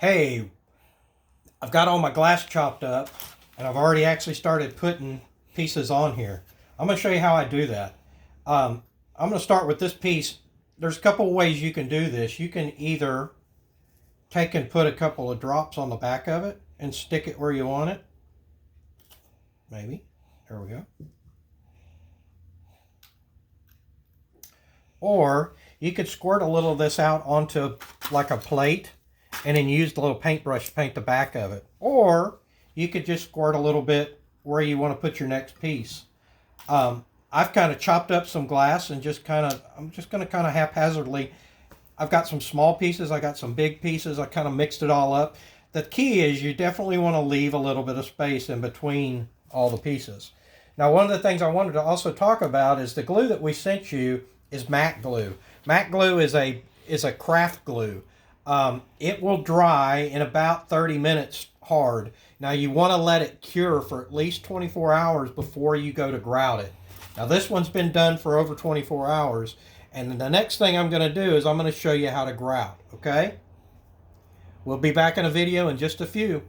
Hey, I've got all my glass chopped up and I've already actually started putting pieces on here. I'm going to show you how I do that. I'm going to start with this piece. There's a couple of ways you can do this. You can either take and put a couple of drops on the back of it and stick it where you want it. Maybe. There we go. Or you could squirt a little of this out onto like a plate and then use the little paintbrush to paint the back of it. Or you could just squirt a little bit where you want to put your next piece. I've kind of chopped up some glass and I'm just going to kind of haphazardly. I've got some small pieces, I got some big pieces, I kind of mixed it all up. The key is you definitely want to leave a little bit of space in between all the pieces. Now, one of the things I wanted to also talk about is the glue that we sent you is Mac glue. Mac glue is a craft glue. It will dry in about 30 minutes hard. Now you want to let it cure for at least 24 hours before you go to grout it. Now this one's been done for over 24 hours. And the next thing I'm going to do is I'm going to show you how to grout. Okay? We'll be back in a video in just a few.